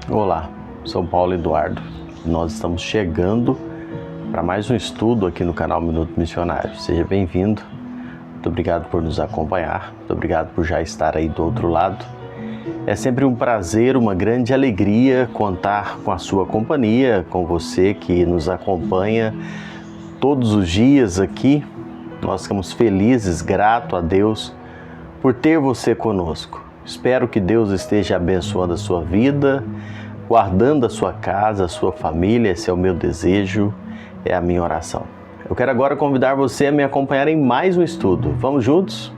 Olá, sou Paulo Eduardo e nós estamos chegando para mais um estudo aqui no canal Minuto Missionário. Seja bem-vindo, muito obrigado por nos acompanhar, muito obrigado por já estar aí do outro lado. É sempre um prazer, uma grande alegria contar com a sua companhia, com você que nos acompanha todos os dias aqui. Nós ficamos felizes, gratos a Deus por ter você conosco. Espero que Deus esteja abençoando a sua vida, guardando a sua casa, a sua família. Esse é o meu desejo, é a minha oração. Eu quero agora convidar você a me acompanhar em mais um estudo. Vamos juntos?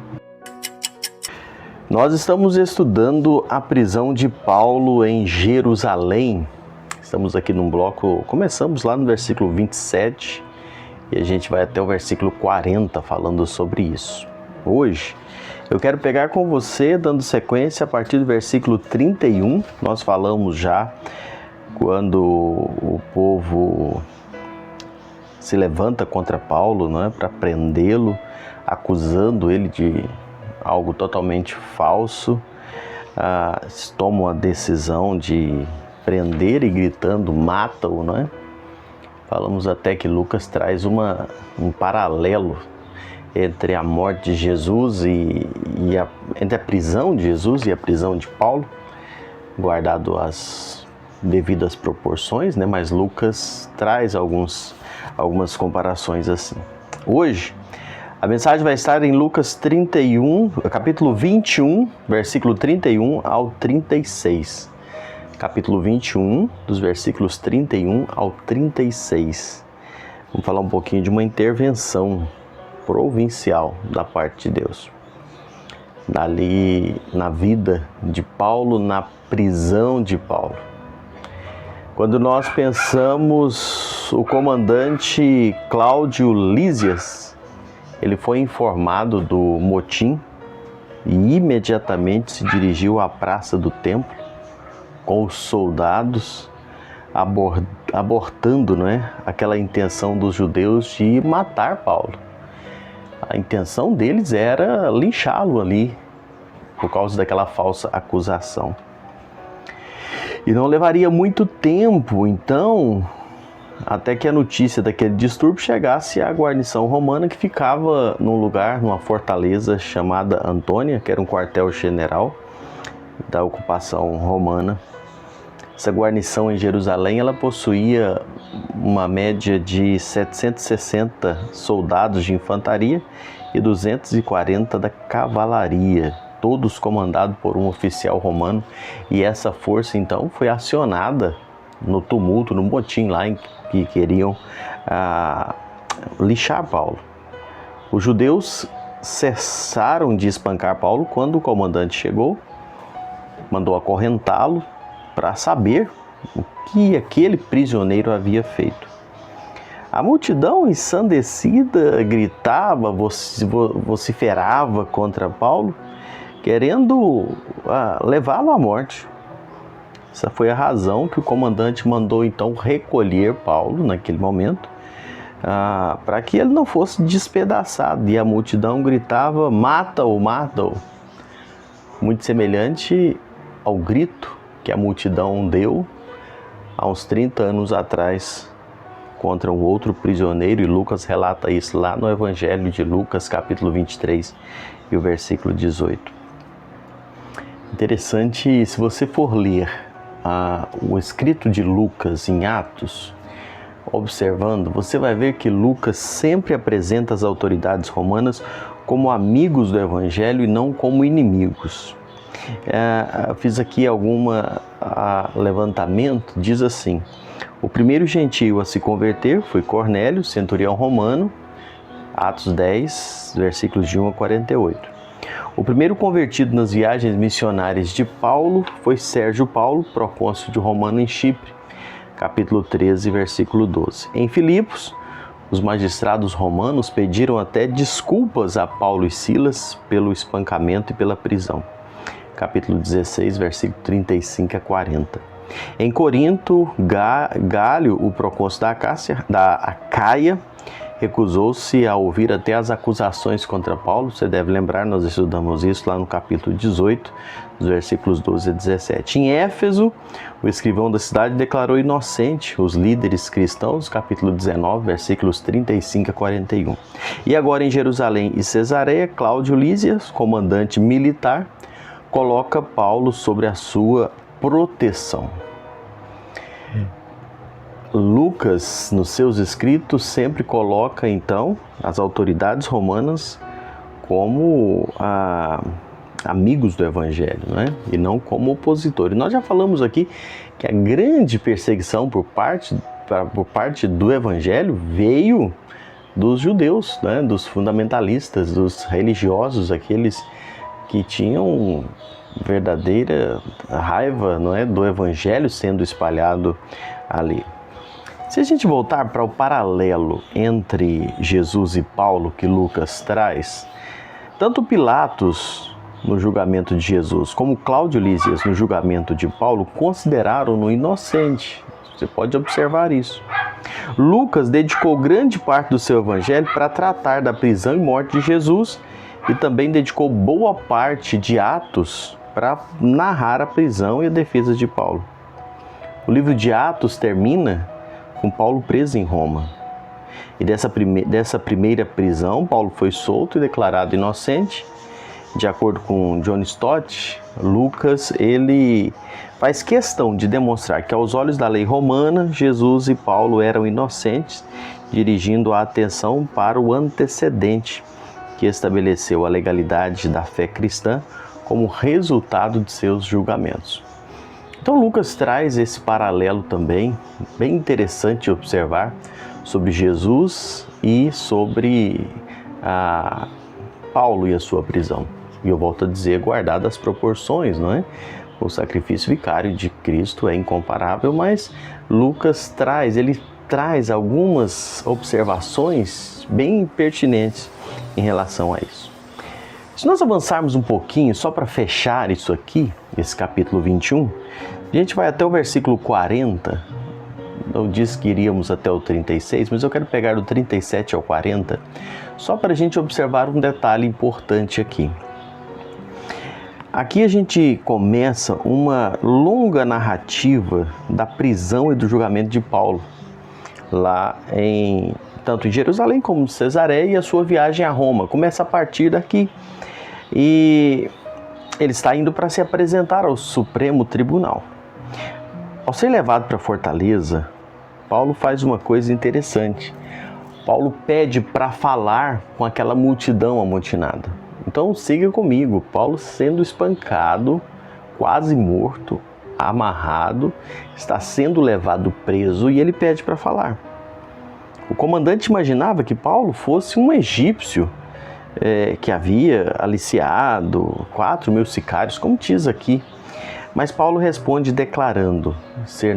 Nós estamos estudando a prisão de Paulo em Jerusalém. Estamos aqui num bloco, começamos lá no versículo 27 e a gente vai até o versículo 40 falando sobre isso. Hoje eu quero pegar com você, dando sequência a partir do versículo 31. Nós falamos já quando o povo se levanta contra Paulo, não é, para prendê-lo, acusando ele de algo totalmente falso. Tomam a decisão de prender e gritando, mata-o, não é? Falamos até que Lucas traz um paralelo entre a morte de Jesus entre a prisão de Jesus e a prisão de Paulo, guardado as devidas proporções, né? Mas Lucas traz algumas comparações assim. Hoje, a mensagem vai estar em Lucas 31, capítulo 21, versículo 31 ao 36. Capítulo 21, dos versículos 31 ao 36. Vamos falar um pouquinho de uma intervenção provincial da parte de Deus. Ali na vida de Paulo, na prisão de Paulo. Quando nós pensamos, o comandante Cláudio Lísias, ele foi informado do motim e imediatamente se dirigiu à praça do templo com os soldados abortando, não é, aquela intenção dos judeus de matar Paulo. A intenção deles era linchá-lo ali, por causa daquela falsa acusação. E não levaria muito tempo, então, até que a notícia daquele distúrbio chegasse à guarnição romana, que ficava num lugar, numa fortaleza chamada Antônia, que era um quartel-general da ocupação romana. Essa guarnição em Jerusalém, ela possuía uma média de 760 soldados de infantaria e 240 da cavalaria, todos comandados por um oficial romano. E essa força, então, foi acionada no tumulto, no motim lá em que queriam lixar Paulo. Os judeus cessaram de espancar Paulo quando o comandante chegou, mandou acorrentá-lo para saber o que aquele prisioneiro havia feito. A multidão ensandecida gritava, vociferava contra Paulo, querendo levá-lo à morte. Essa foi a razão que o comandante mandou então recolher Paulo naquele momento, para que ele não fosse despedaçado. E a multidão gritava, mata-o, mata-o. Muito semelhante ao grito que a multidão deu há uns 30 anos atrás contra um outro prisioneiro, e Lucas relata isso lá no Evangelho de Lucas, capítulo 23 e o versículo 18. Interessante, se você for ler o escrito de Lucas em Atos, observando, você vai ver que Lucas sempre apresenta as autoridades romanas como amigos do Evangelho e não como inimigos. Eu fiz aqui levantamento, diz assim: o primeiro gentio a se converter foi Cornélio, centurião romano, Atos 10, versículos de 1 a 48. O primeiro convertido nas viagens missionárias de Paulo foi Sérgio Paulo, procônsul romano em Chipre, capítulo 13, versículo 12. Em Filipos, os magistrados romanos pediram até desculpas a Paulo e Silas pelo espancamento e pela prisão. Capítulo 16, versículo 35 a 40. Em Corinto, Gálio, o procônsul da Acaia, recusou-se a ouvir até as acusações contra Paulo. Você deve lembrar, nós estudamos isso lá no capítulo 18, dos versículos 12 a 17. Em Éfeso, o escrivão da cidade declarou inocente os líderes cristãos, capítulo 19, versículos 35 a 41. E agora em Jerusalém e Cesareia, Cláudio Lísias, comandante militar, coloca Paulo sobre a sua proteção. Lucas, nos seus escritos, sempre coloca, então, as autoridades romanas como amigos do Evangelho, né? E não como opositores. Nós já falamos aqui que a grande perseguição por parte do Evangelho veio dos judeus, né? Dos fundamentalistas, dos religiosos, aqueles que tinham verdadeira raiva, não é, do Evangelho sendo espalhado ali. Se a gente voltar para o paralelo entre Jesus e Paulo que Lucas traz, tanto Pilatos no julgamento de Jesus como Cláudio Lísias no julgamento de Paulo consideraram-no inocente. Você pode observar isso. Lucas dedicou grande parte do seu evangelho para tratar da prisão e morte de Jesus e também dedicou boa parte de Atos para narrar a prisão e a defesa de Paulo. O livro de Atos termina com Paulo preso em Roma. E dessa primeira prisão, Paulo foi solto e declarado inocente. De acordo com John Stott, Lucas, ele faz questão de demonstrar que aos olhos da lei romana, Jesus e Paulo eram inocentes, dirigindo a atenção para o antecedente que estabeleceu a legalidade da fé cristã como resultado de seus julgamentos. Então Lucas traz esse paralelo também, bem interessante observar, sobre Jesus e sobre Paulo e a sua prisão. E eu volto a dizer, guardadas as proporções, não é? O sacrifício vicário de Cristo é incomparável, mas Lucas traz algumas observações bem pertinentes em relação a isso. Se nós avançarmos um pouquinho, só para fechar isso aqui, esse capítulo 21, a gente vai até o versículo 40, eu disse que iríamos até o 36, mas eu quero pegar do 37 ao 40, só para a gente observar um detalhe importante aqui. Aqui a gente começa uma longa narrativa da prisão e do julgamento de Paulo, lá tanto em Jerusalém como em Cesareia, e a sua viagem a Roma. Começa a partir daqui. E ele está indo para se apresentar ao Supremo Tribunal. Ao ser levado para a fortaleza, Paulo faz uma coisa interessante. Paulo pede para falar com aquela multidão amotinada. Então siga comigo. Paulo sendo espancado, quase morto, amarrado, está sendo levado preso e ele pede para falar. O comandante imaginava que Paulo fosse um egípcio que havia aliciado 4.000 sicários, como diz aqui. Mas Paulo responde declarando ser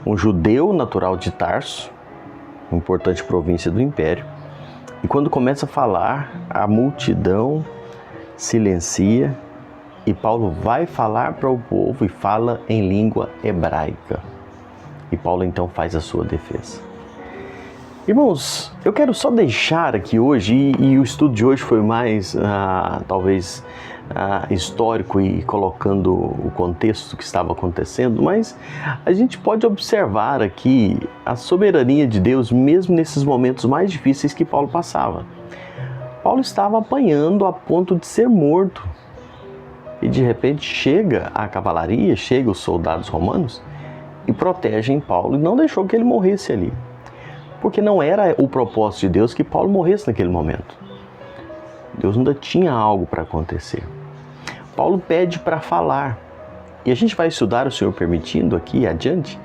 um judeu natural de Tarso, uma importante província do Império. E quando começa a falar, a multidão silencia e Paulo vai falar para o povo e fala em língua hebraica. E Paulo então faz a sua defesa. Irmãos, eu quero só deixar aqui hoje, e o estudo de hoje foi mais, talvez, histórico e colocando o contexto que estava acontecendo, mas a gente pode observar aqui a soberania de Deus, mesmo nesses momentos mais difíceis que Paulo passava. Paulo estava apanhando a ponto de ser morto, e de repente chega a cavalaria, chegam os soldados romanos e protegem Paulo e não deixou que ele morresse ali. Porque não era o propósito de Deus que Paulo morresse naquele momento. Deus ainda tinha algo para acontecer. Paulo pede para falar. E a gente vai estudar, o Senhor permitindo, aqui adiante,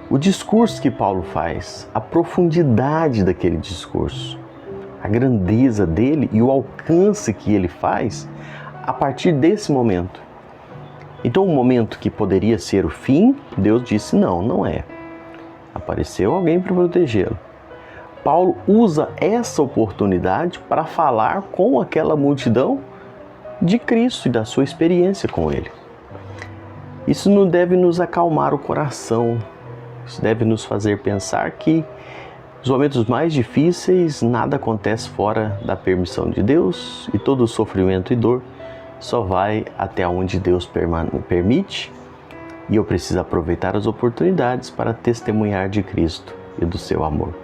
o discurso que Paulo faz, a profundidade daquele discurso, a grandeza dele e o alcance que ele faz a partir desse momento. Então, um momento que poderia ser o fim, Deus disse, não é. Apareceu alguém para protegê-lo. Paulo usa essa oportunidade para falar com aquela multidão de Cristo e da sua experiência com Ele. Isso não deve nos acalmar o coração, isso deve nos fazer pensar que Nos momentos mais difíceis, nada acontece fora da permissão de Deus e todo sofrimento e dor só vai até onde Deus permite, e eu preciso aproveitar as oportunidades para testemunhar de Cristo e do seu amor.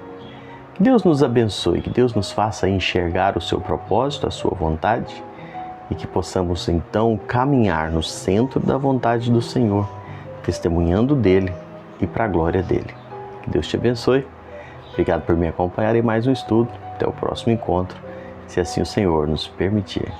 Que Deus nos abençoe, que Deus nos faça enxergar o seu propósito, a sua vontade, e que possamos então caminhar no centro da vontade do Senhor, testemunhando dele e para a glória dele. Que Deus te abençoe. Obrigado por me acompanhar em mais um estudo. Até o próximo encontro, se assim o Senhor nos permitir.